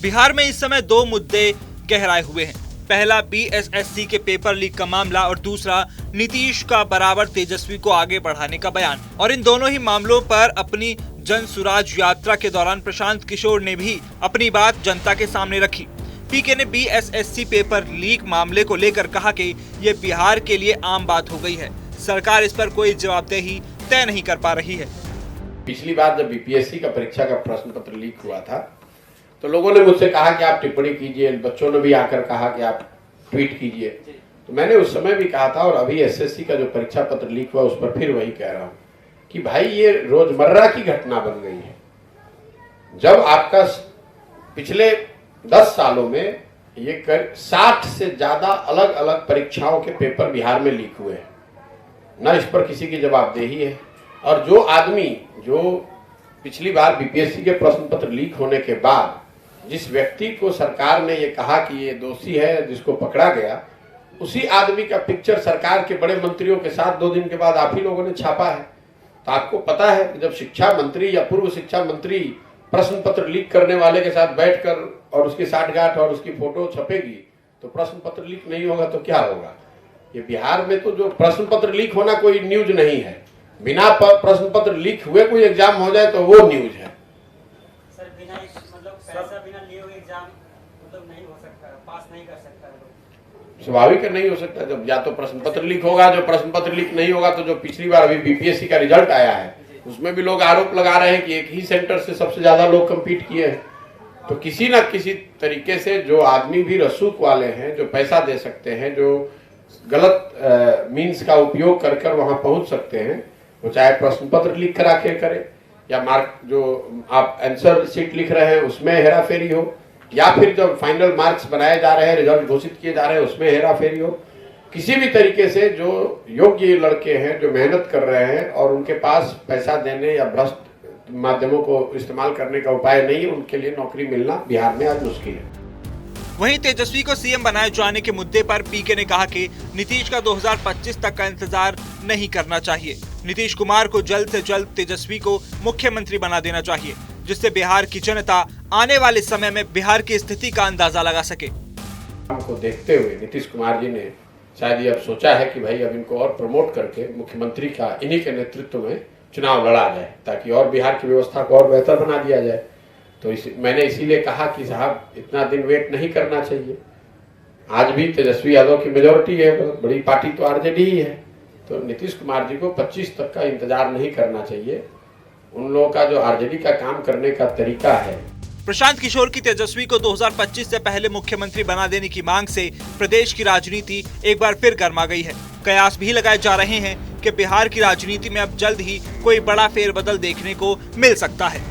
बिहार में इस समय दो मुद्दे गहराए हुए हैं। पहला बीएसएससी के पेपर लीक का मामला और दूसरा नीतीश का बराबर तेजस्वी को आगे बढ़ाने का बयान। और इन दोनों ही मामलों पर अपनी जन सुराज यात्रा के दौरान प्रशांत किशोर ने भी अपनी बात जनता के सामने रखी। पीके ने बीएसएससी पेपर लीक मामले को लेकर कहा कि ये बिहार के लिए आम बात हो गई है, सरकार इस पर कोई जवाबदेही तय नहीं कर पा रही है। पिछली बार जब बीपीएससी का परीक्षा का प्रश्न पत्र लीक हुआ था तो लोगों ने मुझसे कहा कि आप टिप्पणी कीजिए, बच्चों ने भी आकर कहा कि आप ट्वीट कीजिए। तो मैंने उस समय भी कहा था और अभी एसएससी का जो परीक्षा पत्र लीक हुआ उस पर फिर वही कह रहा हूं कि भाई ये रोजमर्रा की घटना बन गई है। जब आपका पिछले 10 सालों में ये 60 से ज्यादा अलग अलग परीक्षाओं के पेपर बिहार में लीक हुए हैं, न इस पर किसी की जवाबदेही है। और जो आदमी जो पिछली बार बीपीएससी के प्रश्न पत्र लीक होने के बाद जिस व्यक्ति को सरकार ने ये कहा कि ये दोषी है, जिसको पकड़ा गया, उसी आदमी का पिक्चर सरकार के बड़े मंत्रियों के साथ 2 दिन के बाद आप ही लोगों ने छापा है। तो आपको पता है कि जब शिक्षा मंत्री या पूर्व शिक्षा मंत्री प्रश्न पत्र लीक करने वाले के साथ बैठकर और उसकी साठगांठ और उसकी फोटो छपेगी तो प्रश्न पत्र लीक नहीं होगा तो क्या होगा। ये बिहार में तो जो प्रश्न पत्र लीक होना कोई न्यूज नहीं है, बिना प्रश्न पत्र लीक हुए कोई एग्जाम हो जाए तो वो न्यूज है। सर बिना मतलब पैसा बिना लिए हुए एग्जाम मतलब नहीं हो सकता, पास नहीं कर सकता लोग। स्वाभाविक नहीं हो सकता। जब या तो प्रश्न पत्र लीक होगा, जो प्रश्न पत्र लीक नहीं होगा तो जो पिछली बार अभी बीपीएससी का रिजल्ट आया है उसमें भी लोग आरोप लगा रहे हैं कि एक ही सेंटर से सबसे ज्यादा लोग कम्पीट किए हैं। तो किसी न किसी तरीके से जो आदमी भी रसूख वाले हैं, जो पैसा दे सकते हैं, जो गलत मीन्स का उपयोग कर कर वहां पहुंच सकते हैं, वो चाहे प्रश्न पत्र लीक करा के करे या मार्क जो आप आंसर शीट लिख रहे हैं उसमें हेराफेरी हो, या फिर जब फाइनल मार्क्स बनाए जा रहे हैं, रिजल्ट घोषित किए जा रहे हैं उसमें हेराफेरी हो। किसी भी तरीके से जो योग्य लड़के हैं, जो मेहनत कर रहे हैं और उनके पास पैसा देने या भ्रष्ट माध्यमों को इस्तेमाल करने का उपाय नहीं है, उनके लिए नौकरी मिलना बिहार में आज मुश्किल है। वहीं तेजस्वी को सीएम बनाए जाने के मुद्दे पर पीके ने कहा कि नीतीश का 2025 तक का इंतजार नहीं करना चाहिए। नीतीश कुमार को जल्द से जल्द तेजस्वी को मुख्यमंत्री बना देना चाहिए, जिससे बिहार की जनता आने वाले समय में बिहार की स्थिति का अंदाजा लगा सके। हमको देखते हुए नीतीश कुमार जी ने शायद ये अब सोचा है कि भाई अब इनको और प्रमोट करके मुख्यमंत्री का इन्हीं के नेतृत्व में चुनाव लड़ा जाए ताकि और बिहार की व्यवस्था को और बेहतर बना दिया जाए। तो मैंने इसीलिए कहा कि साहब इतना दिन वेट नहीं करना चाहिए। आज भी तेजस्वी यादव की मेजोरिटी है, बड़ी पार्टी तो आरजेडी ही है। तो नीतीश कुमार जी को 25 तक का इंतजार नहीं करना चाहिए। उन लोगों का जो आरजेडी का काम करने का तरीका है। प्रशांत किशोर की तेजस्वी को 2025 से पहले मुख्यमंत्री बना देने की मांग से प्रदेश की राजनीति एक बार फिर गर्मा गई है। कयास भी लगाए जा रहे हैं कि बिहार की राजनीति में अब जल्द ही कोई बड़ा फेरबदल देखने को मिल सकता है।